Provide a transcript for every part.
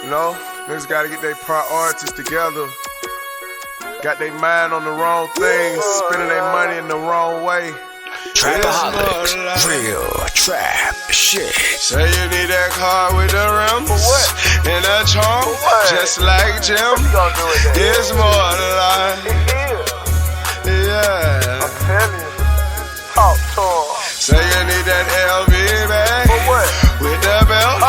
You know, niggas gotta get their priorities together. Got their mind on the wrong things, spending their money in the wrong way. Trapaholics, real trap shit. Say you need that car with the rims and a trunk, just like Jim. It's more than life. Yeah. I'm telling you. Talk to him. Say you need that LV bag with the belt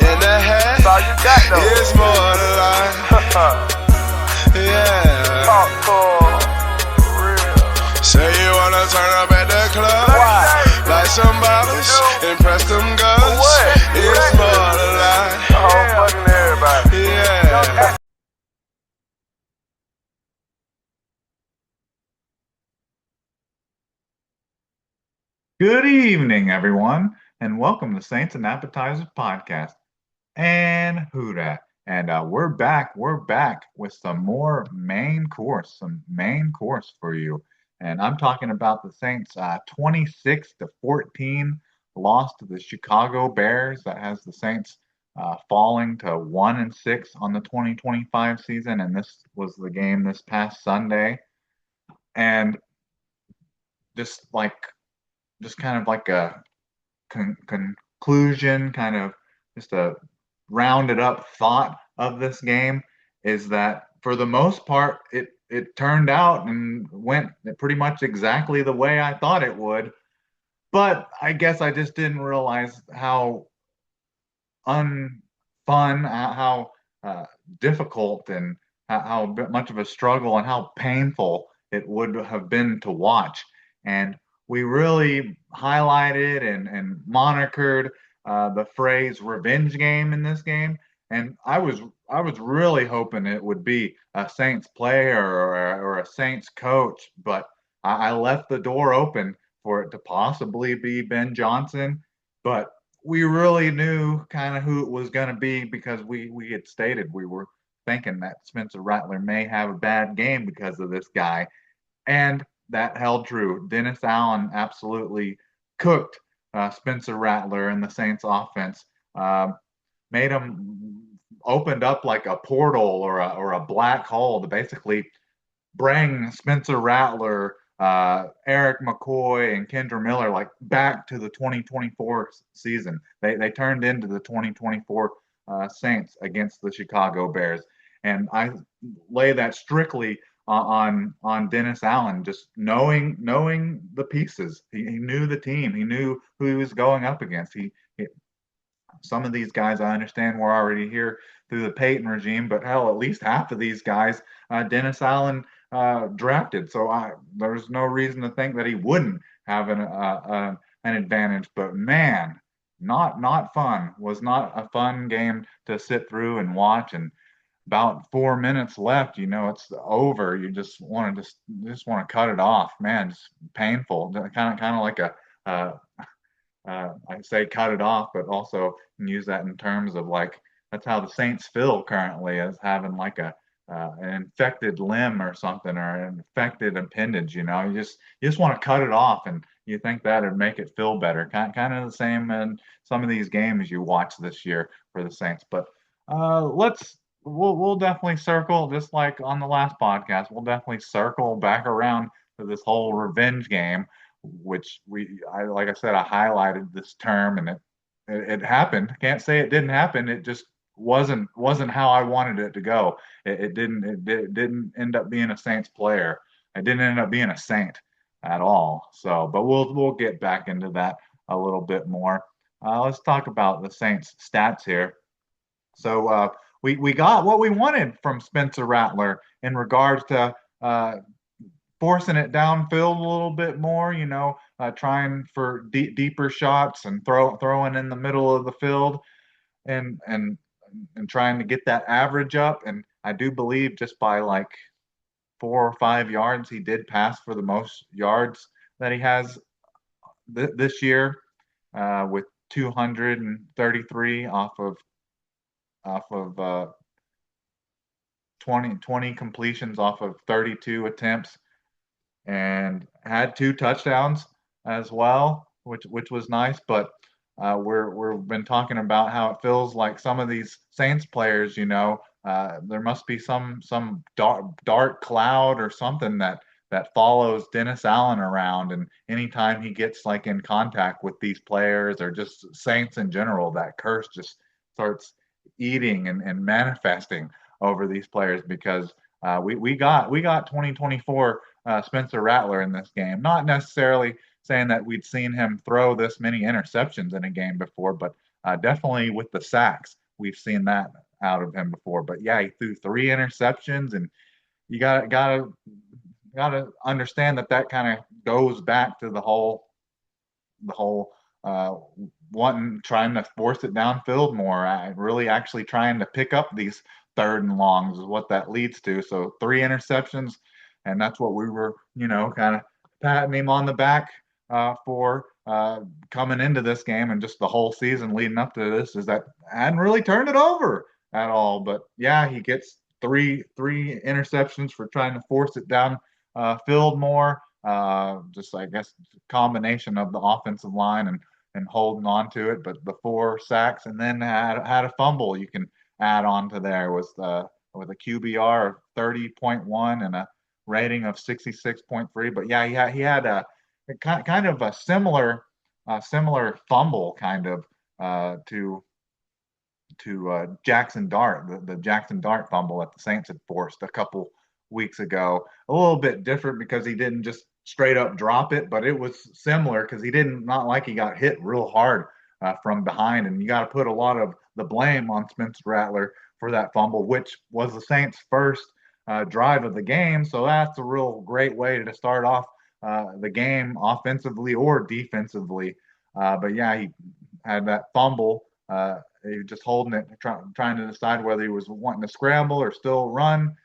and the hat. That's all you got though. It's more than life. Yeah. Talk to him. Real. Say you wanna turn up at the club, like some bottles, impress them girls. It's more than life. Fucking everybody. Yeah. Good evening, everyone, and welcome to Saints and Appetizers podcast. And who dat? And we're back. We're back with some more main course for you. And I'm talking about the Saints' 26-14 loss to the Chicago Bears. That has the Saints falling to 1-6 on the 2025 season. And this was the game this past Sunday. And just kind of like a conclusion, kind of just a rounded up thought of this game is that for the most part, it turned out and went pretty much exactly the way I thought it would. But I guess I just didn't realize how unfun, how difficult and how much of a struggle and how painful it would have been to watch. And we really highlighted and monikered the phrase revenge game in this game. And I was really hoping it would be a Saints player or a Saints coach, but I left the door open for it to possibly be Ben Johnson. But we really knew kind of who it was going to be because we had stated we were thinking that Spencer Rattler may have a bad game because of this guy. And that held true. Dennis Allen absolutely cooked Spencer Rattler in the Saints offense, made him opened up like a portal or a black hole to basically bring Spencer Rattler, Eric McCoy, and Kendra Miller like back to the 2024 season. They turned into the 2024 Saints against the Chicago Bears, and I lay that strictly on Dennis Allen, just knowing the pieces. He knew the team. He knew who he was going up against. Some of these guys I understand were already here through the Peyton regime, but hell, at least half of these guys Dennis Allen drafted. So there's no reason to think that he wouldn't have an advantage. But man, not fun. Was not a fun game to sit through and watch. And about 4 minutes left, it's over. You just want to cut it off, man. It's painful, kind of like I say cut it off, but also use that in terms of like that's how the Saints feel currently, as having like an infected limb or something, or an infected appendage. You just want to cut it off, and you think that would make it feel better. Kind of the same in some of these games you watch this year for the Saints. But we'll definitely circle, just like on the last podcast, we'll definitely circle back around to this whole revenge game, which like I said, I highlighted this term, and it happened. Can't say it didn't happen. It just wasn't how I wanted it to go. It didn't end up being a Saints player. It didn't end up being a Saint at all. So, but we'll get back into that a little bit more. Let's talk about the Saints stats here. So we got what we wanted from Spencer Rattler in regards to forcing it downfield a little bit more, trying for deeper shots and throwing in the middle of the field and trying to get that average up. And I do believe just by like 4 or 5 yards, he did pass for the most yards that he has this year, with 233 off of 20 completions off of 32 attempts, and had 2 touchdowns as well, which was nice. But we've been talking about how it feels like some of these Saints players, there must be some dark cloud or something that follows Dennis Allen around, and anytime he gets like in contact with these players or just Saints in general, that curse just starts eating and manifesting over these players because we got 2024 Spencer Rattler in this game. Not necessarily saying that we'd seen him throw this many interceptions in a game before, but definitely with the sacks, we've seen that out of him before. But yeah, he threw 3 interceptions, and you got to understand that kind of goes back to the whole uh, wanting trying to force it downfield more. Really actually trying to pick up these third and longs is what that leads to. So 3 interceptions, and that's what we were, kind of patting him on the back for coming into this game and just the whole season leading up to this is that hadn't really turned it over at all. But yeah, he gets three interceptions for trying to force it down field more. Just I guess combination of the offensive line and holding on to it, but the 4 sacks and then had a fumble you can add on to there was with a QBR of 30.1 and a rating of 66.3. But yeah, he had a kind of a similar fumble kind of to Jackson Dart, the Jackson Dart fumble that the Saints had forced a couple weeks ago. A little bit different because he didn't just straight up drop it, but it was similar because he didn't not like he got hit real hard from behind, and you got to put a lot of the blame on Spencer Rattler for that fumble, which was the Saints' first drive of the game. So that's a real great way to start off the game offensively or defensively. But yeah, he had that fumble. He was just holding it, trying to decide whether he was wanting to scramble or still run,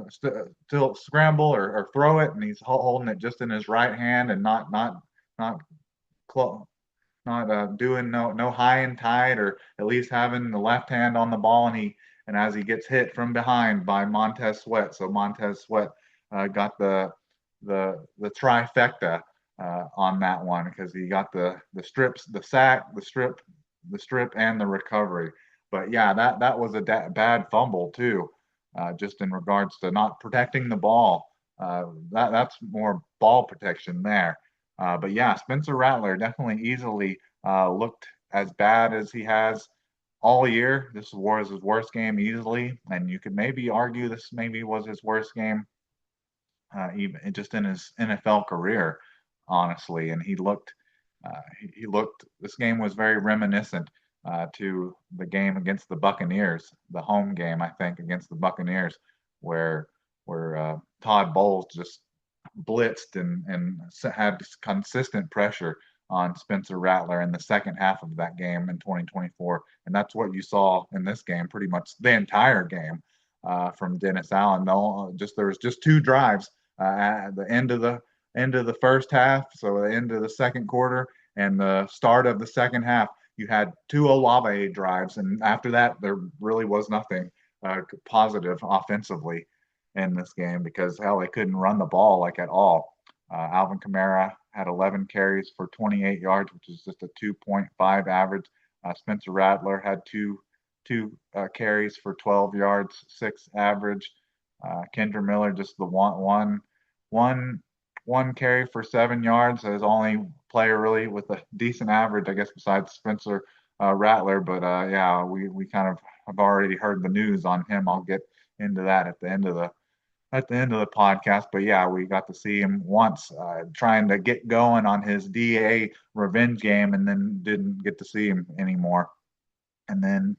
still scramble or throw it, and he's holding it just in his right hand and not close. Not doing no high and tight, or at least having the left hand on the ball, and as he gets hit from behind by Montez Sweat, so Montez Sweat got the trifecta on that one because he got the strips, the sack, the strip, and the recovery. But yeah, that was a bad fumble too, just in regards to not protecting the ball. That's more ball protection there. But yeah, Spencer Rattler definitely easily looked as bad as he has all year. This was his worst game easily, and you could maybe argue this maybe was his worst game even just in his NFL career, honestly. And he looked. This game was very reminiscent to the game against the Buccaneers, the home game I think against the Buccaneers, where Todd Bowles just blitzed and had consistent pressure on Spencer Rattler in the second half of that game in 2024, and that's what you saw in this game, pretty much the entire game from Dennis Allen. No, just there was just 2 drives at the end of the first half, so the end of the second quarter and the start of the second half. You had 2 Olave drives, and after that, there really was nothing positive offensively in this game because hell, they couldn't run the ball like at all. Alvin Kamara had 11 carries for 28 yards, which is just a 2.5 average. Spencer Rattler had two carries for 12 yards, 6 average. Kendra Miller just the one carry for 7 yards. His only player really with a decent average, I guess, besides Spencer Rattler. But yeah, we kind of have already heard the news on him. I'll get into that at the end of the podcast. But yeah, we got to see him once trying to get going on his DA revenge game, and then didn't get to see him anymore. And then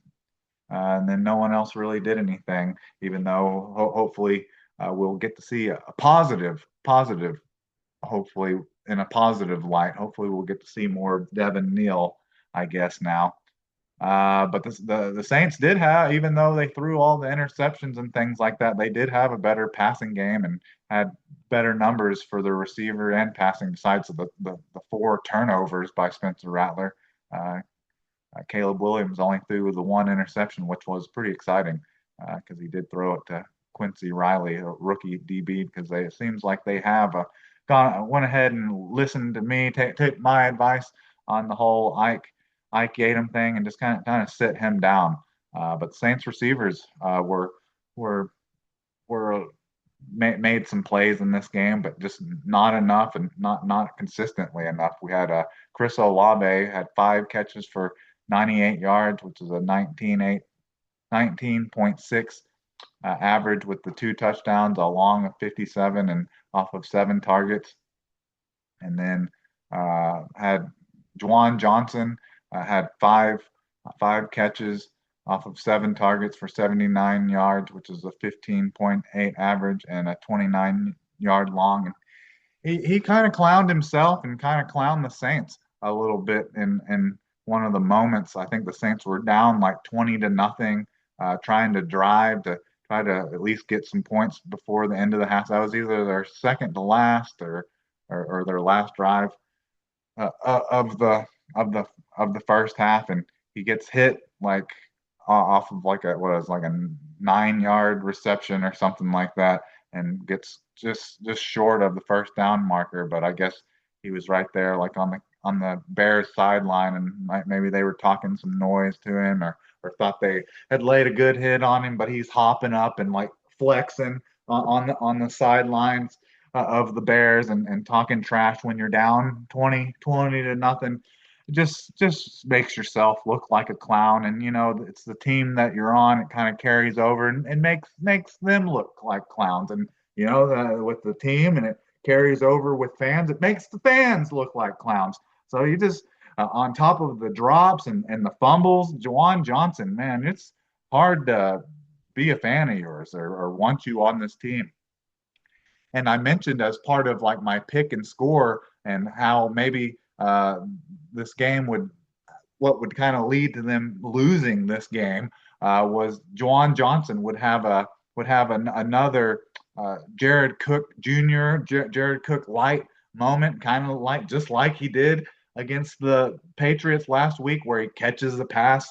no one else really did anything. Even though hopefully we'll get to see a positive, hopefully in a positive light. Hopefully we'll get to see more Devin Neal, I guess now. But the Saints did have, even though they threw all the interceptions and things like that, they did have a better passing game and had better numbers for the receiver and passing besides the 4 turnovers by Spencer Rattler. Caleb Williams only threw the 1 interception, which was pretty exciting because he did throw it to Quincy Riley, a rookie DB, because it seems like they have went ahead and listened to me, take my advice on the whole Ike Yatem thing and just kind of sit him down. But Saints receivers were were made some plays in this game, but just not enough and not consistently enough. We had Chris Olave had 5 catches for 98 yards, which is a 19.6 average with the 2 touchdowns, a long of 57 and off of 7 targets. And then had Juwan Johnson had five catches off of 7 targets for 79 yards, which is a 15.8 average and a 29-yard long. And he kind of clowned himself and kind of clowned the Saints a little bit in one of the moments. I think the Saints were down like 20-0, trying to drive to try to at least get some points before the end of the half. That was either their second to last or their last drive of the first half, and he gets hit like off of like a 9-yard reception or something like that, and gets just short of the first down marker. But I guess he was right there, like on the Bears sideline, and maybe they were talking some noise to him, or thought they had laid a good hit on him. But he's hopping up and like flexing on the sidelines of the Bears and talking trash when you're down 20-0. Just makes yourself look like a clown, and it's the team that you're on. It kind of carries over and makes them look like clowns, and with the team, and it carries over with fans. It makes the fans look like clowns. So you just on top of the drops and the fumbles, Juwan Johnson, man, it's hard to be a fan of yours or want you on this team. And I mentioned as part of like my pick and score and how maybe this game what would kind of lead to them losing this game was Juwan Johnson would have another Jared Cook Jr. Jared Cook light moment, kind of like just like he did against the Patriots last week, where he catches the pass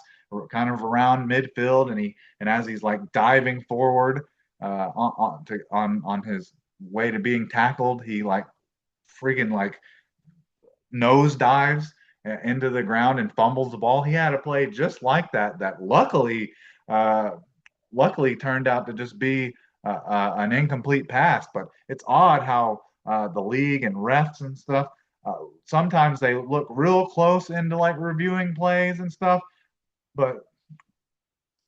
kind of around midfield, and as he's like diving forward on his way to being tackled, he like freaking like nose dives into the ground and fumbles the ball. He had a play just like that luckily turned out to just be an incomplete pass. But it's odd how the league and refs and stuff sometimes they look real close into like reviewing plays and stuff, but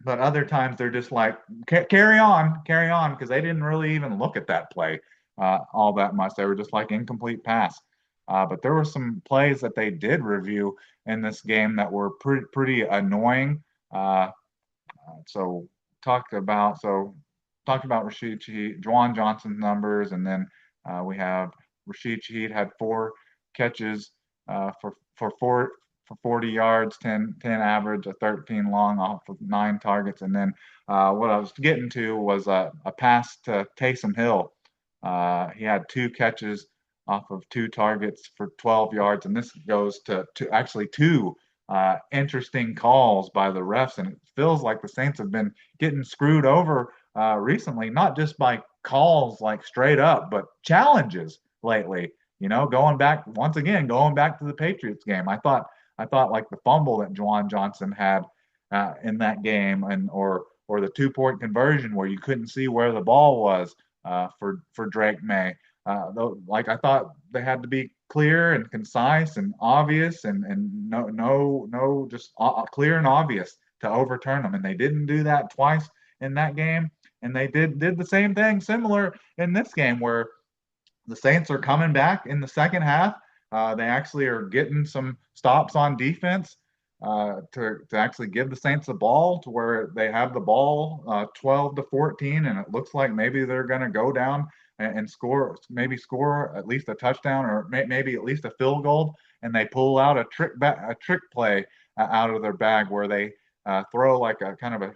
other times they're just like carry on because they didn't really even look at that play all that much. They were just like incomplete pass. But there were some plays that they did review in this game that were pretty annoying. So talked about Rashid Shaheed, Juwan Johnson's numbers, and then we have Rashid Shaheed had 4 catches for 40 yards, 10 average, a 13 long off of 9 targets. And then what I was getting to was a pass to Taysom Hill. He had 2 catches off of 2 targets for 12 yards. And this goes to actually 2 interesting calls by the refs. And it feels like the Saints have been getting screwed over recently, not just by calls like straight up, but challenges lately. Going back to the Patriots game, I thought like the fumble that Juwan Johnson had in that game, or the 2-point conversion where you couldn't see where the ball was for Drake May. Like I thought they had to be clear and concise and obvious and no just clear and obvious to overturn them, and they didn't do that twice in that game, and they did the same thing similar in this game where the Saints are coming back in the second half. They actually are getting some stops on defense to actually give the Saints the ball to where they have the ball 12-14, and it looks like maybe they're going to go down and score at least a touchdown or maybe at least a field goal, and they pull out a trick play out of their bag where they throw like a kind of a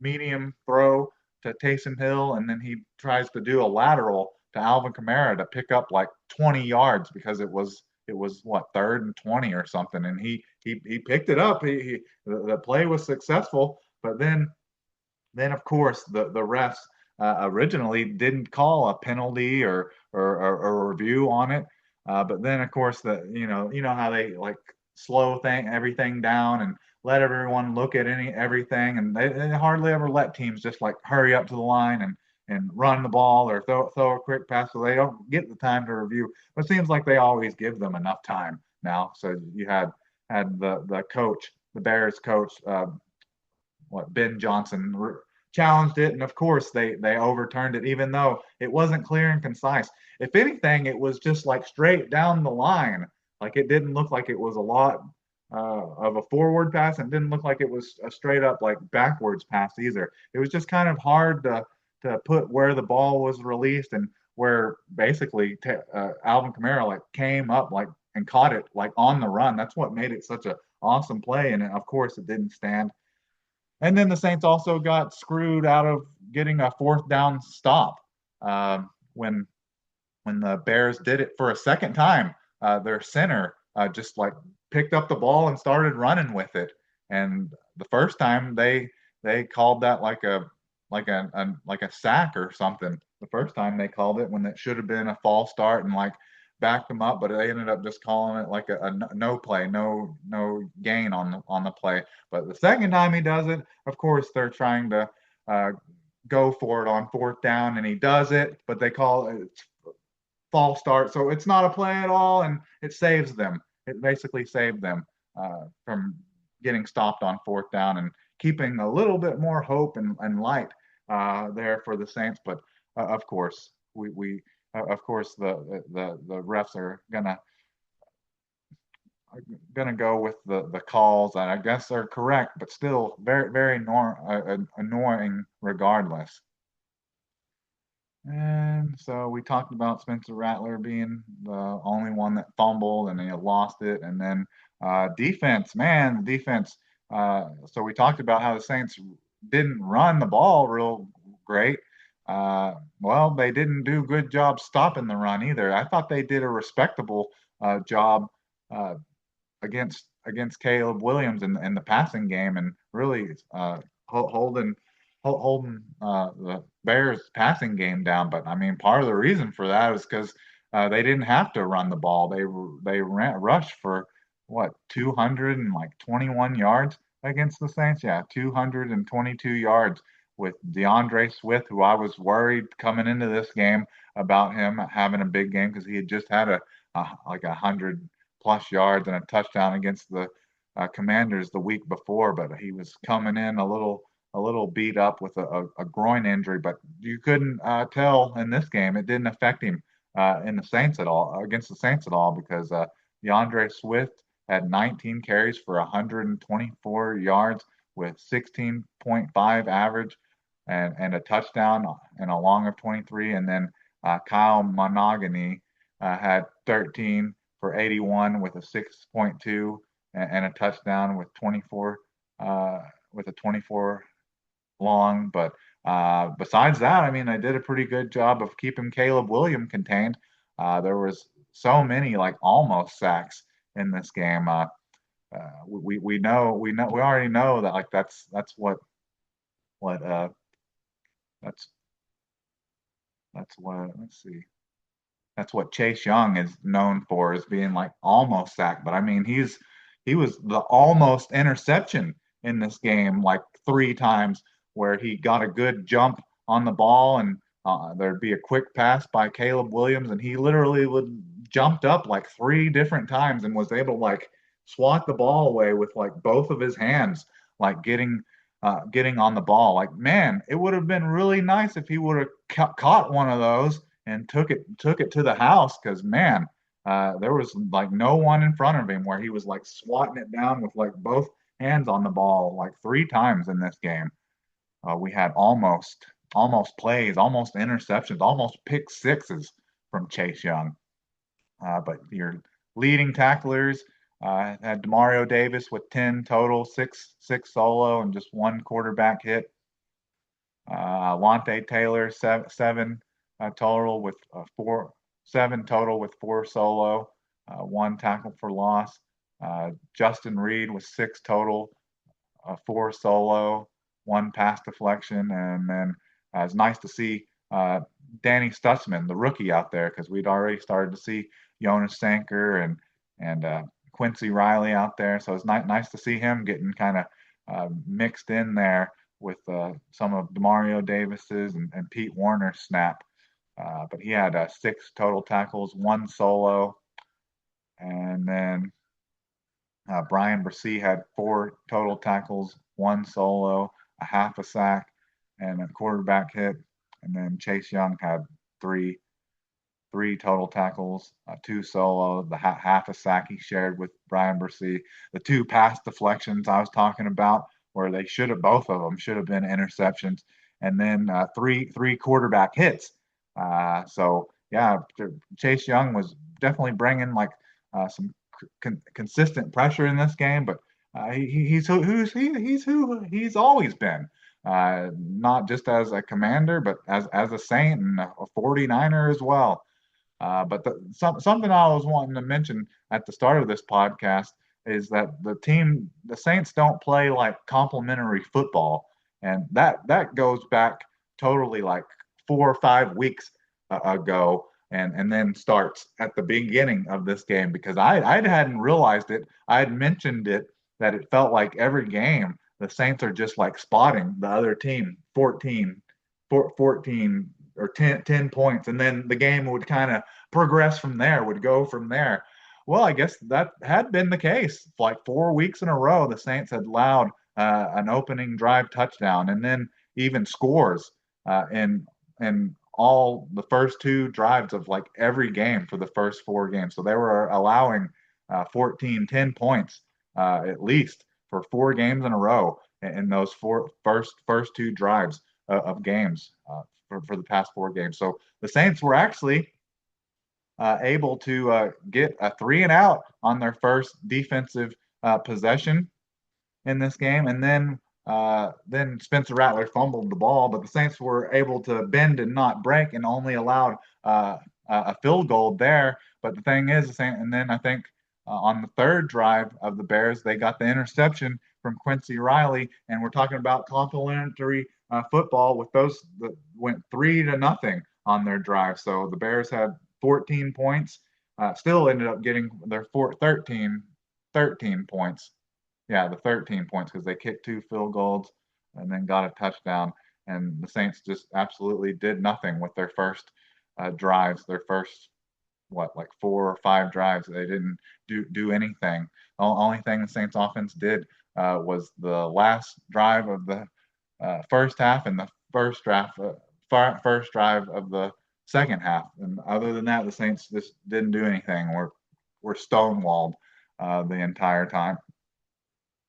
medium throw to Taysom Hill, and then he tries to do a lateral to Alvin Kamara to pick up like 20 yards because it was what, 3rd and 20 or something, and he picked it up. The play was successful, but then of course the refs originally didn't call a penalty or a review on it. But then of course you know how they like slow everything down and let everyone look at everything, and they hardly ever let teams just like hurry up to the line and run the ball or throw a quick pass, so they don't get the time to review. But it seems like they always give them enough time now. So you had the coach, the Bears coach, Ben Johnson, challenged it, and of course they overturned it, even though it wasn't clear and concise. If anything, it was just like straight down the line. Like it didn't look like it was a lot of a forward pass, and didn't look like it was a straight up like backwards pass either. It was just kind of hard to put where the ball was released and where basically Alvin Kamara like came up like and caught it like on the run. That's what made it such a awesome play, and of course it didn't stand. And then the Saints also got screwed out of getting a fourth down stop when the Bears did it for a second time. Their center just like picked up the ball and started running with it. And the first time they called that like a sack or something. The first time they called it when it should have been a false start and like backed them up, but they ended up just calling it like a no play, no gain on the play. But the second time he does it, of course they're trying to uh, go for it on fourth down, and he does it, but they call it false start, so it's not a play at all, and it saves them. It basically saved them from getting stopped on fourth down and keeping a little bit more hope and light there for the Saints. But of course, we of course the refs are gonna go with the calls that I guess are correct, but still very annoying regardless. And so we talked about Spencer Rattler being the only one that fumbled and he lost it. And then defense, man, defense. So we talked about how the Saints didn't run the ball real great. Well, they didn't do a good job stopping the run either. I thought they did a respectable job uh, against Caleb Williams in the passing game, and really holding the Bears passing game down. But I mean, part of the reason for that is because they didn't have to run the ball. They rushed for what 221 yards against the Saints. Yeah, 222 yards with DeAndre Swift, who I was worried coming into this game about him having a big game because he had just had a like 100+ yards and a touchdown against the Commanders the week before, but he was coming in a little beat up with a groin injury. But you couldn't tell in this game; it didn't affect him in the Saints at all against the Saints at all because DeAndre Swift had 19 carries for 124 yards with 16.5 average and a touchdown and a long of 23. And then Kyle Monogany had 13 for 81 with a 6.2 and a touchdown with a 24 long. But besides that, I mean, they did a pretty good job of keeping Caleb Williams contained. There was so many like almost sacks in this game. We already know that like that's what that's that's what let's see that's what Chase Young is known for, is being like almost sacked. But I mean, he was the almost interception in this game like three times, where he got a good jump on the ball and there'd be a quick pass by Caleb Williams, and he literally would jumped up like three different times and was able to like swat the ball away with like both of his hands, like getting on the ball. Like, man, it would have been really nice if he would have caught one of those and took it to the house, because man, there was like no one in front of him where he was like swatting it down with like both hands on the ball like three times in this game. We had almost plays, almost interceptions, almost pick sixes from Chase Young. But your leading tacklers had Demario Davis with 10 total, six solo, and just one quarterback hit. Lante Taylor seven total with seven total with four solo, one tackle for loss. Justin Reed with six total, four solo, one pass deflection, and then it's nice to see Danny Stutzman, the rookie, out there, because we'd already started to see Jonas Sanker and Quincy Riley out there. So it's nice to see him getting kind of mixed in there with some of Demario Davis's and Pete Warner's snap. But he had 6 total tackles, 1 solo, and then Brian Bresee had 4 total tackles, 1 solo, a half a sack, and a quarterback hit. And then Chase Young had three total tackles, 2 solo, the half a sack he shared with Brian Bresee. The 2 pass deflections I was talking about, where they should have, both of them should have been interceptions, and then three quarterback hits. So yeah, Chase Young was definitely bringing like some consistent pressure in this game, but he's who he's always been. Not just as a commander, but as a Saint and a 49er as well. But something I was wanting to mention at the start of this podcast is that the Saints don't play like complementary football, and that goes back totally like 4 or 5 weeks ago, and then starts at the beginning of this game because I hadn't realized it. I had mentioned it that it felt like every game the Saints are just like spotting the other team 14 or 10 points, and then the game would kind of progress from there, would go from there. Well, I guess that had been the case. Like 4 weeks in a row, the Saints had allowed an opening drive touchdown, and then even scores in all the first 2 drives of like every game for the first 4 games. So they were allowing 10 points at least for 4 games in a row in those first 2 drives of games for the past 4 games. So the Saints were actually able to get a 3 and out on their first defensive possession in this game, and then Spencer Rattler fumbled the ball, but the Saints were able to bend and not break and only allowed a field goal there. But the thing is, and then I think on the 3rd drive of the Bears, they got the interception from Quincy Riley, and we're talking about complementary football with those that went 3-0 on their drive. So the Bears had 14 points, still ended up getting their 13 points. Yeah, the 13 points because they kicked 2 field goals and then got a touchdown. And the Saints just absolutely did nothing with their first drives, their first like 4 or 5 drives. They didn't do anything. The only thing the Saints offense did was the last drive of the first half and the first drive of the second half. And other than that, the Saints just didn't do anything. We're stonewalled the entire time.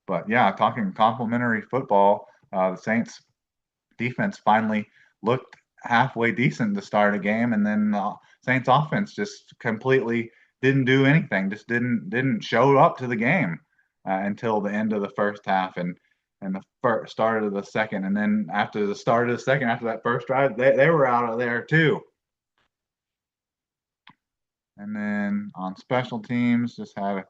But yeah, talking complimentary football, the Saints defense finally looked halfway decent to start a game, and then Saints offense just completely didn't do anything, just didn't show up to the game until the end of the first half and the start of the second. And then after the start of the second, after that first drive, they were out of there too. And then on special teams, just had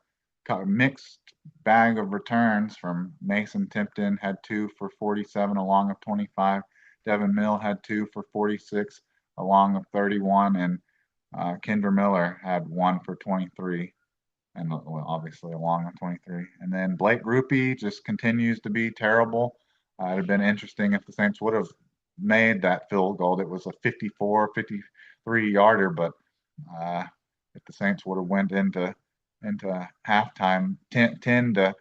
a mixed bag of returns from Mason Tipton, had 2 for 47 along of 25. Devin Mill had 2 for 46 along of 31, and Kendra Miller had 1 for 23, and obviously along of 23. And then Blake Grupe just continues to be terrible. It'd have been interesting if the Saints would have made that field goal. It was a 53 yarder, but if the Saints would have went into halftime 10 to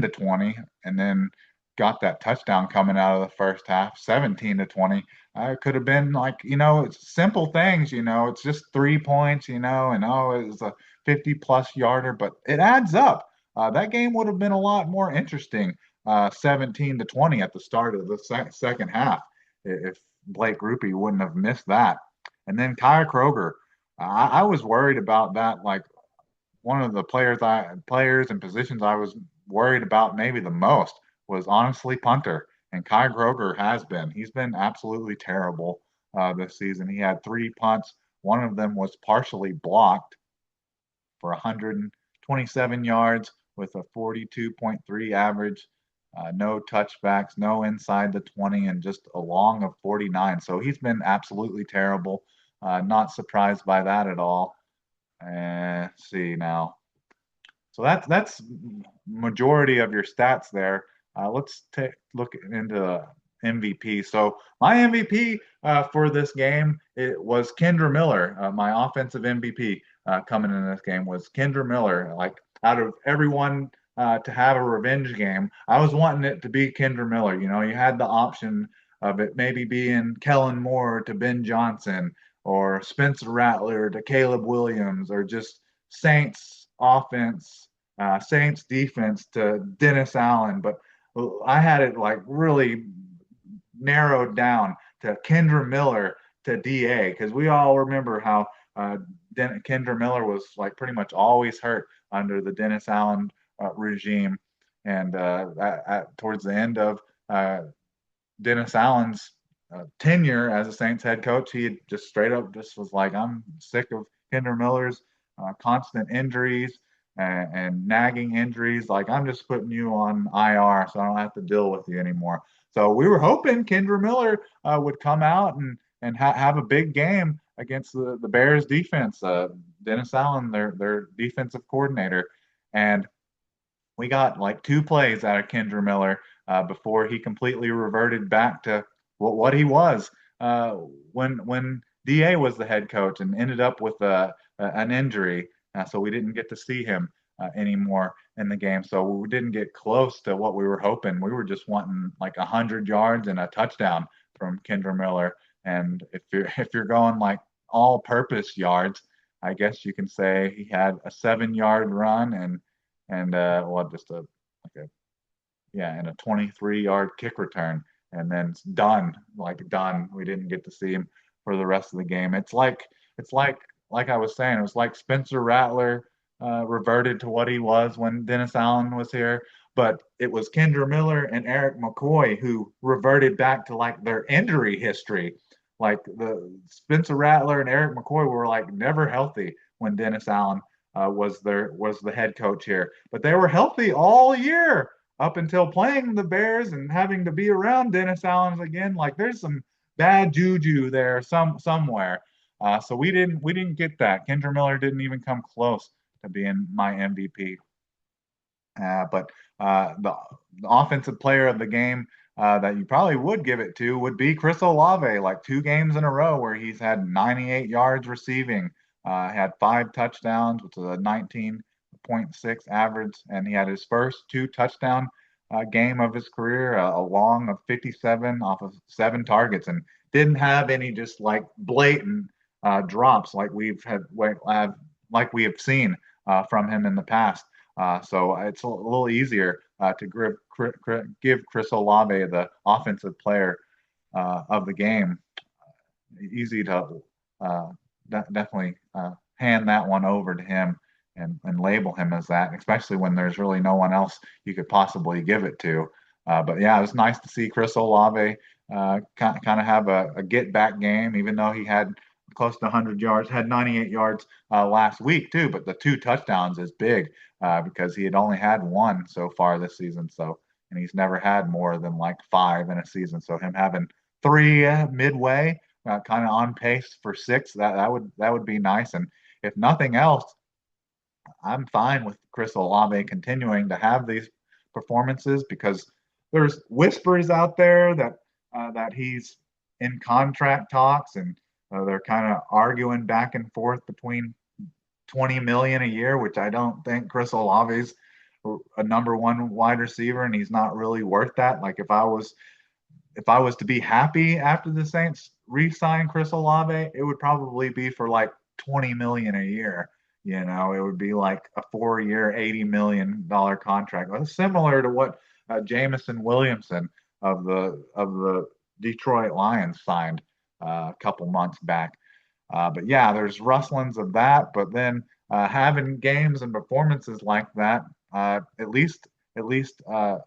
20, and then got that touchdown coming out of the first half 17 to 20, it could have been like, it's simple things, it's just 3 points, and it was a 50+ yarder, but it adds up. That game would have been a lot more interesting, 17 to 20 at the start of the second half if Blake Grupe wouldn't have missed that. And then Kyle Kroger, I was worried about that. Like, one of the players and positions I was worried about maybe the most was honestly punter. And Kai Kroger he's been absolutely terrible this season. He had 3 punts. One of them was partially blocked for 127 yards with a 42.3 average, no touchbacks, no inside the 20, and just a long of 49. So he's been absolutely terrible. Not surprised by that at all. Let's see now. So that's majority of your stats there. Let's take look into MVP. So my MVP for this game it was Kendra Miller. My offensive MVP coming in this game was Kendra Miller. Like out of everyone to have a revenge game, I was wanting it to be Kendra Miller. You know, you had the option of it maybe being Kellen Moore to Ben Johnson or Spencer Rattler to Caleb Williams or just Saints offense, Saints defense to Dennis Allen. But I had it like really narrowed down to Kendra Miller to DA because we all remember how Kendra Miller was like pretty much always hurt under the Dennis Allen regime. And towards the end of Dennis Allen's tenure as a Saints head coach, he had just straight up just was like, I'm sick of Kendra Miller's constant injuries and nagging injuries. Like, I'm just putting you on IR so I don't have to deal with you anymore. So we were hoping Kendra Miller would come out and have a big game against the Bears defense. Dennis Allen, their defensive coordinator. And we got like two plays out of Kendra Miller before he completely reverted back to what he was uh, when Da was the head coach and ended up with an injury, so we didn't get to see him anymore in the game. So we didn't get close to what we were hoping. We were just wanting like 100 yards and a touchdown from Kendra Miller. And if you're going like all-purpose yards, I guess you can say he had a 7 yard run and well just a like a yeah and a 23 yard kick return and then it's done like done. We didn't get to see him for the rest of the game. It's like I was saying, it was like Spencer Rattler reverted to what he was when Dennis Allen was here, but it was Kendra Miller and Eric McCoy who reverted back to like their injury history. Like the Spencer Rattler and Eric McCoy were like never healthy when Dennis Allen was the head coach here. But they were healthy all year up until playing the Bears and having to be around Dennis Allen again. Like there's some bad juju there somewhere. So we didn't get that. Kendra Miller didn't even come close to being my MVP. But the offensive player of the game that you probably would give it to would be Chris Olave, like 2 games in a row where he's had 98 yards receiving, had 5 touchdowns, which is a 19.6 average, and he had his first 2 touchdown game of his career, a long of 57 off of 7 targets, and didn't have any just like blatant drops like we have seen from him in the past. So it's a little easier to give Chris Olave the offensive player of the game. Easy to definitely hand that one over to him and label him as that, especially when there's really no one else you could possibly give it to. But yeah, it was nice to see Chris Olave kind of have a get back game, even though he had close to 100 yards, had 98 yards last week too. But the 2 touchdowns is big because he had only had one so far this season. So, and he's never had more than like 5 in a season. So him having 3 midway, kind of on pace for 6, that would be nice. And if nothing else, I'm fine with Chris Olave continuing to have these performances because there's whispers out there that he's in contract talks and they're kind of arguing back and forth between 20 million a year, which I don't think Chris Olave's a number one wide receiver and he's not really worth that. Like if I was to be happy after the Saints re-sign Chris Olave, it would probably be for like 20 million a year. You know, it would be like a 4 year, $80 million contract, similar to what Jamison Williamson of the Detroit Lions signed a couple months back. But yeah, there's rustlings of that. But then having games and performances like that, at least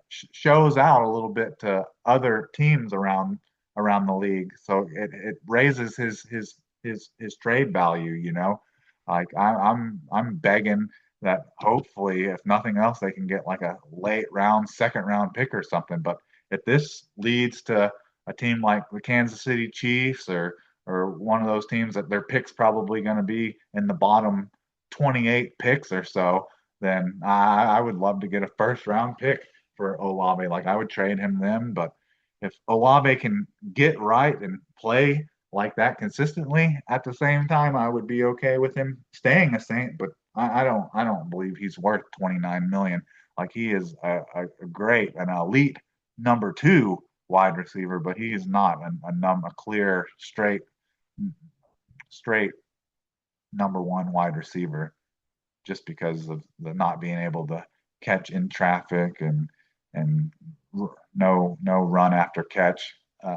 shows out a little bit to other teams around the league. So it raises his trade value. You know, like I'm begging that hopefully, if nothing else, they can get like a late round, second round pick or something. But if this leads to a team like the Kansas City Chiefs or one of those teams that their picks probably going to be in the bottom 28 picks or so, then I would love to get a first round pick for Olave. Like I would trade him then, but if Olave can get right and play like that consistently at the same time, I would be okay with him staying a Saint. But I don't believe he's worth 29 million. Like he is a great, an elite number two wide receiver, but he is not a clear straight number one wide receiver just because of the not being able to catch in traffic and no run after catch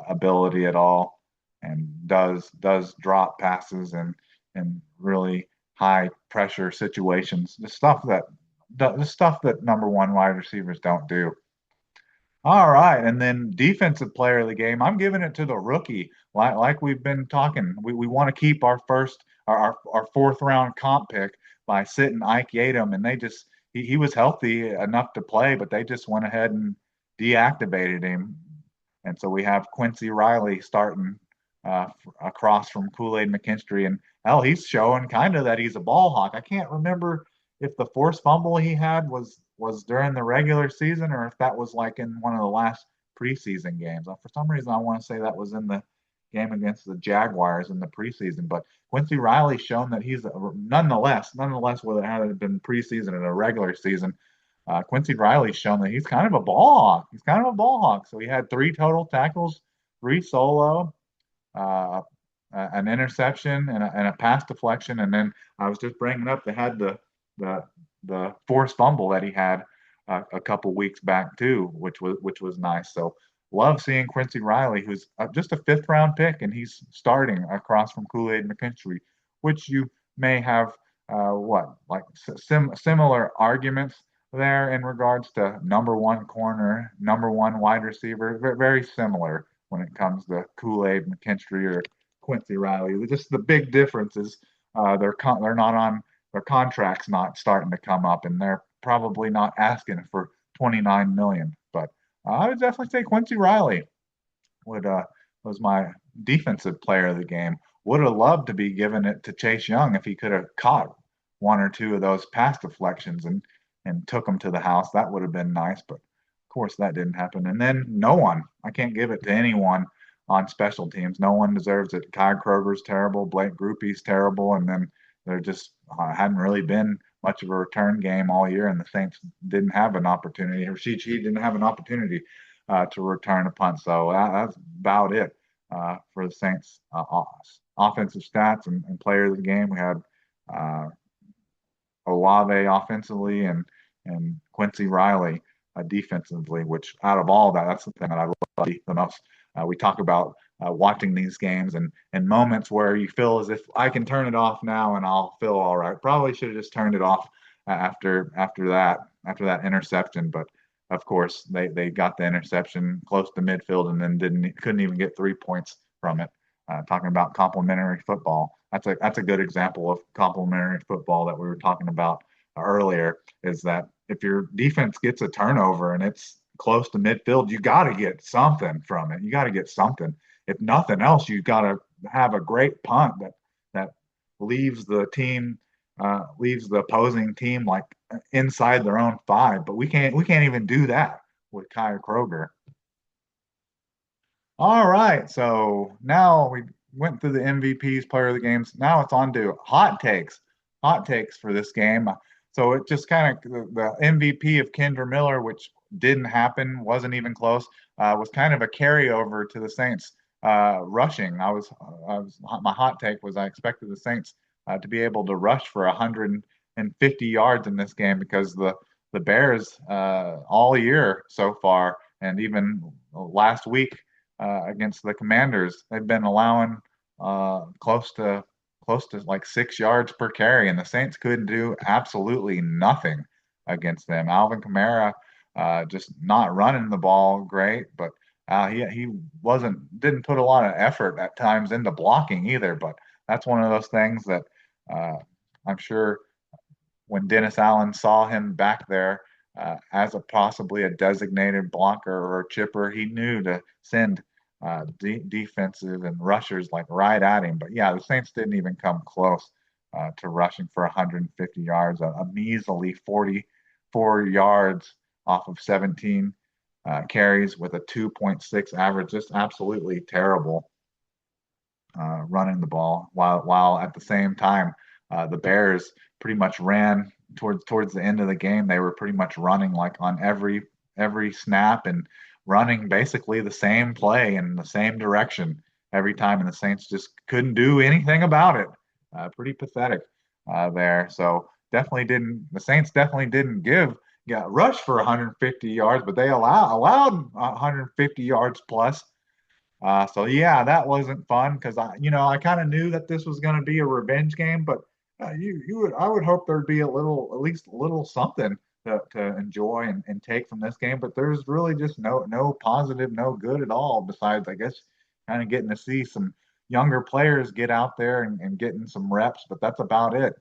ability at all, and does drop passes and really high pressure situations. The stuff that number one wide receivers don't do. All right, and then defensive player of the game, I'm giving it to the rookie. Like we've been talking, we want to keep our fourth round comp pick by sitting Ike Yatem, and he was healthy enough to play, but they just went ahead and deactivated him, and so we have Quincy Riley starting across from Kool-Aid McKinstry, and hell, he's showing kind of that he's a ball hawk. I can't remember if the forced fumble he had was during the regular season or if that was like in one of the last preseason games. For some reason, I want to say that was in the game against the Jaguars in the preseason. But Quincy Riley's shown that he's nonetheless, whether it had been preseason or a regular season, Quincy Riley's shown that he's kind of a ball hawk. He's kind of a ball hawk. So he had 3 total tackles, 3 solo, uh, an interception, and a pass deflection. And then I was just bringing up they had the the forced fumble that he had a couple weeks back too, which was nice. So love seeing Quincy Riley, who's just a fifth round pick, and he's starting across from Kool-Aid McKinstry, which you may have what like similar arguments there in regards to number one corner, number one wide receiver, very similar when it comes to Kool-Aid McKinstry or Quincy Riley. Just the big difference is they're not on their contract's not starting to come up, and they're probably not asking for 29 million. But I would definitely say Quincy Riley would was my defensive player of the game. Would have loved to be giving it to Chase Young if he could have caught one or two of those pass deflections and took them to the house. That would have been nice, but of course that didn't happen. And then no one. I can't give it to anyone on special teams. No one deserves it. Kai Kroger's terrible. Blake Grupe's terrible, and then there just hadn't really been much of a return game all year, and the Saints didn't have an opportunity, or she didn't have an opportunity to return a punt. So that's about it for the Saints offensive stats and player of the game. We had uh, Olave offensively and Quincy Riley defensively, which out of all that, that's the thing that I love the most. We talk about watching these games and moments where you feel as if I can turn it off now and I'll feel all right. Probably should have just turned it off after that interception, but of course they got the interception close to midfield and then couldn't even get 3 points from it. Talking about complementary football, that's a good example of complementary football that we were talking about earlier. Is that if your defense gets a turnover and it's close to midfield, you got to get something from it. You got to get something. If nothing else, you got to have a great punt that leaves leaves the opposing team like inside their own 5. But we can't even do that with Kyle Kroger. All right, so now we went through the MVPs, player of the games. Now it's on to hot takes for this game. So it just kind of the MVP of Kendra Miller, which didn't happen, wasn't even close, was kind of a carryover to the Saints rushing. My hot take was I expected the Saints to be able to rush for 150 yards in this game because the Bears all year so far and even last week against the Commanders, they've been allowing close to like 6 yards per carry, and the Saints couldn't do absolutely nothing against them. Alvin Kamara just not running the ball great, but he didn't put a lot of effort at times into blocking either. But that's one of those things that uh, I'm sure when Dennis Allen saw him back there as possibly a designated blocker or a chipper, he knew to send defensive and rushers like right at him. But yeah, the Saints didn't even come close to rushing for 150 yards, a measly 44 yards off of 17 carries with a 2.6 average. Just absolutely terrible running the ball. While at the same time, the Bears pretty much ran towards the end of the game. They were pretty much running like on every snap and running basically the same play in the same direction every time, and the Saints just couldn't do anything about it. Pretty pathetic there. So definitely didn't. The Saints definitely didn't got rushed for 150 yards, but they allowed 150 yards plus. So yeah, that wasn't fun because I kind of knew that this was going to be a revenge game, but I would hope there'd be at least a little something to enjoy and take from this game. But there's really just no positive, no good at all. Besides, I guess, kind of getting to see some younger players get out there and getting some reps, but that's about it.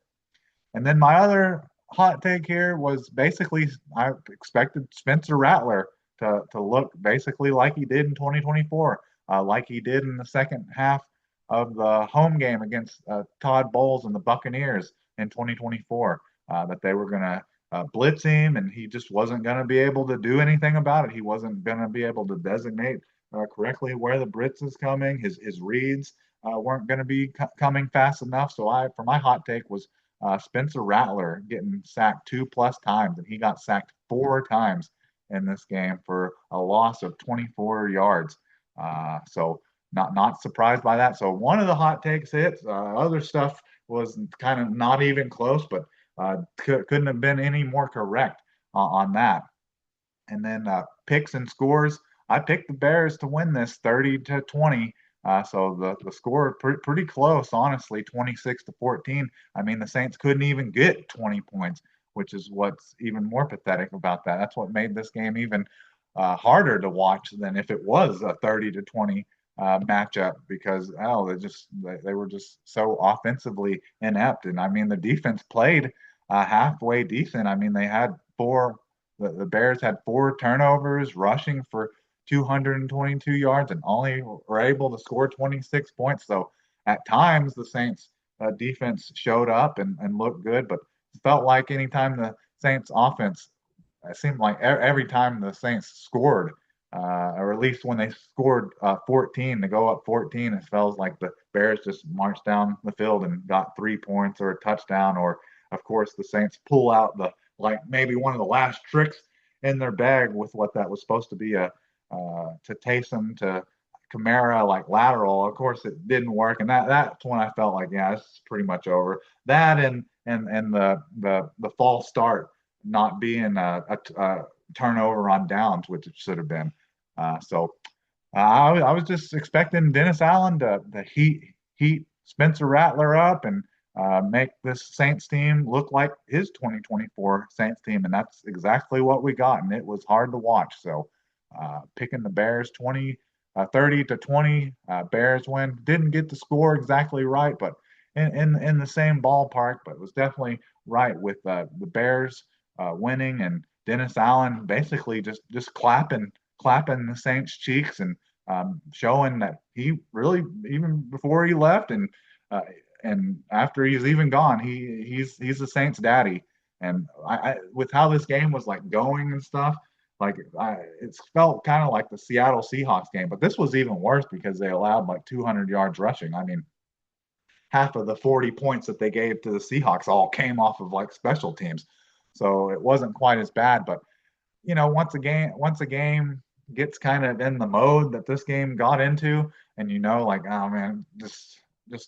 And then my other hot take here was basically I expected Spencer Rattler to look basically like he did in 2024, like he did in the second half of the home game against Todd Bowles and the Buccaneers in 2024. That they were going to blitz him, and he just wasn't going to be able to do anything about it. He wasn't going to be able to designate correctly where the blitz is coming. His reads weren't going to be coming fast enough. So for my hot take was Spencer Rattler getting sacked 2+ times, and he got sacked 4 times in this game for a loss of 24 yards. So not surprised by that. So one of the hot takes hits. Other stuff was kind of not even close, but couldn't have been any more correct on that. And then picks and scores. I picked the Bears to win this 30-20. So the score pretty close, honestly, 26-14. I mean, the Saints couldn't even get 20 points, which is what's even more pathetic about that. That's what made this game even harder to watch than if it was a 30-20 matchup because they were just so offensively inept. And I mean, the defense played halfway decent. I mean, they had the Bears had 4 turnovers, rushing for 222 yards, and only were able to score 26 points. So at times the Saints defense showed up and looked good, but it felt like anytime the Saints offense, it seemed like every time the Saints scored, or at least when they scored 14 to go up 14, it felt like the Bears just marched down the field and got 3 points or a touchdown, or of course the Saints pull out maybe one of the last tricks in their bag with what that was supposed to be to Taysom to Kamara like lateral. Of course, it didn't work, and that's when I felt like, yeah, it's pretty much over. That and the false start not being a turnover on downs, which it should have been. I was just expecting Dennis Allen to heat Spencer Rattler up and make this Saints team look like his 2024 Saints team, and that's exactly what we got, and it was hard to watch. So picking the Bears 30-20, Bears win. Didn't get the score exactly right, but in the same ballpark, but it was definitely right with the Bears winning and Dennis Allen basically just clapping the Saints cheeks and showing that he really, even before he left and after he's even gone, he's the Saints daddy. And with how this game was like going and stuff, it felt kind of like the Seattle Seahawks game, but this was even worse because they allowed like 200 yards rushing. I mean, half of the 40 points that they gave to the Seahawks all came off of like special teams. So it wasn't quite as bad, but once a game gets kind of in the mode that this game got into, and like, oh man, just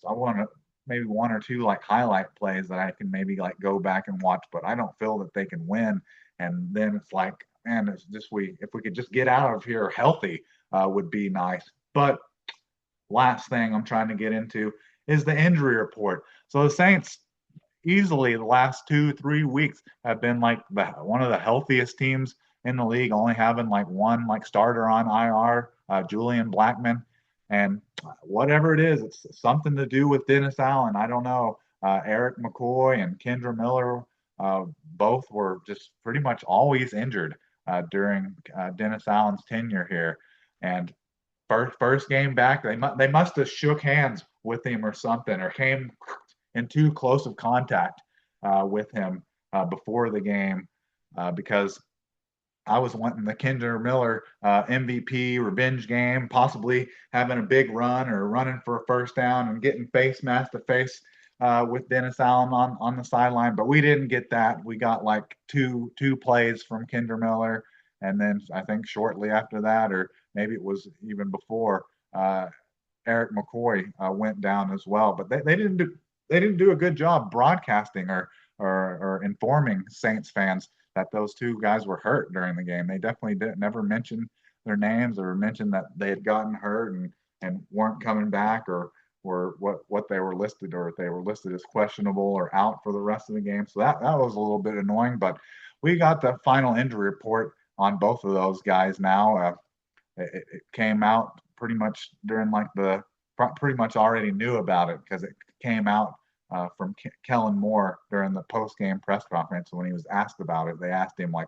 I want to maybe one or two like highlight plays that I can maybe like go back and watch, but I don't feel that they can win. And then it's like, man, if we could just get out of here healthy, would be nice. But last thing I'm trying to get into is the injury report. So the Saints easily the last 2-3 weeks have been like one of the healthiest teams in the league, only having like one like starter on IR, Julian Blackman. And whatever it is, it's something to do with Dennis Allen. I don't know. Eric McCoy and Kendra Miller both were just pretty much always injured during Dennis Allen's tenure here. And first game back, they must have shook hands with him or something, or in too close of contact with him before the game because I was wanting the Kendra Miller MVP revenge game, possibly having a big run or running for a first down and getting face mask to face with Dennis Allen on the sideline. But we didn't get that. We got like two plays from Kendra Miller, and then I think shortly after that, or maybe it was even before, Eric McCoy went down as well. But they didn't do a good job broadcasting or informing Saints fans that those two guys were hurt during the game. They definitely never mentioned their names or mentioned that they had gotten hurt and weren't coming back or what they were listed or if they were listed as questionable or out for the rest of the game. So that was a little bit annoying, but we got the final injury report on both of those guys now. It came out pretty much during like pretty much already knew about it because it came out from Kellen Moore during the post-game press conference when he was asked about it. They asked him like,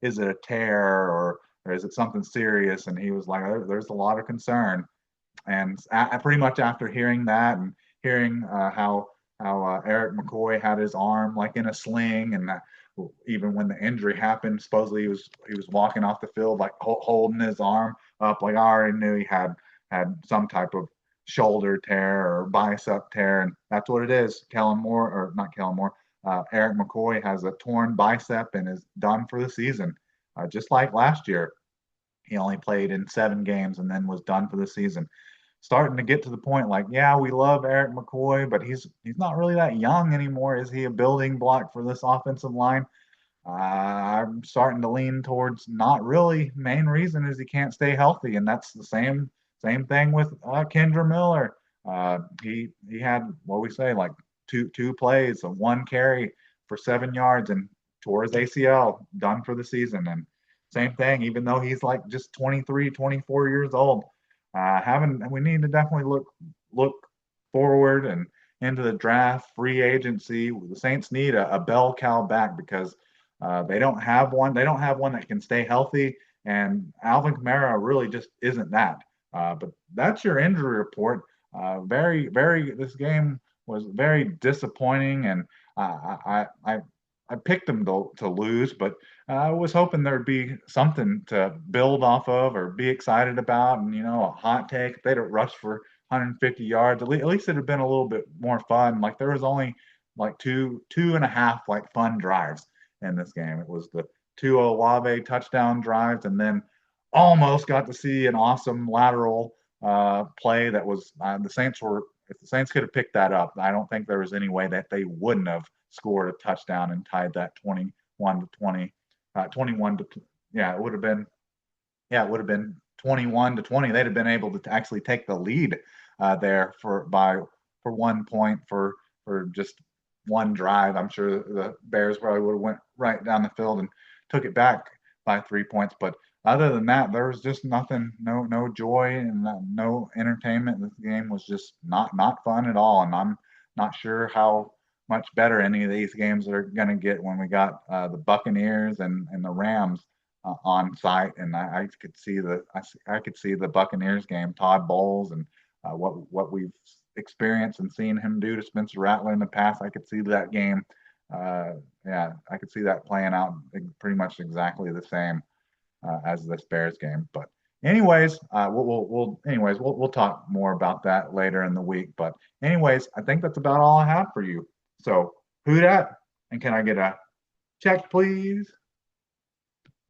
"Is it a tear or is it something serious?" And he was like, "There's a lot of concern." And pretty much after hearing that and hearing how Eric McCoy had his arm like in a sling, and even when the injury happened, supposedly he was walking off the field like holding his arm up, like I already knew he had some type of shoulder tear or bicep tear, and that's what it is. Kellen Moore, or not Kellen Moore, Eric McCoy has a torn bicep and is done for the season, just like last year. He only played in 7 games and then was done for the season. Starting to get to the point like, yeah, we love Eric McCoy, but he's not really that young anymore. Is he a building block for this offensive line? I'm starting to lean towards not really. Main reason is he can't stay healthy, and that's the same thing with Kendra Miller. He had what we say like two plays, 1 carry for 7 yards, and tore his ACL, done for the season. And same thing, even though he's like just 23, 24 years old. We need to definitely look forward and into the draft, free agency. The Saints need a bell cow back because they don't have one. They don't have one that can stay healthy, and Alvin Kamara really just isn't that. But that's your injury report. This game was very disappointing, and I picked them to lose, but I was hoping there'd be something to build off of or be excited about, and a hot take. If they'd have rushed for 150 yards, at least it'd have been a little bit more fun. Like there was only like two and a half like fun drives in this game. It was the 2 Olave touchdown drives, and then almost got to see an awesome lateral play that was the Saints were. If the Saints could have picked that up, I don't think there was any way that they wouldn't have scored a touchdown and tied that 21 to 20, 21 to yeah, it would have been 21 to 20. They'd have been able to actually take the lead there for 1 point for just one drive. I'm sure the Bears probably would have went right down the field and took it back by 3 points, but other than that, there was just nothing, no joy and no entertainment. This game was just not fun at all, and I'm not sure how much better any of these games are going to get when we got the Buccaneers and the Rams on site. And I could see the Buccaneers game, Todd Bowles, and what we've experienced and seen him do to Spencer Rattler in the past. I could see that game. I could see that playing out pretty much exactly the same as this Bears game. But anyways, we'll talk more about that later in the week. But anyways, I think that's about all I have for you. So who dat? And can I get a check, please?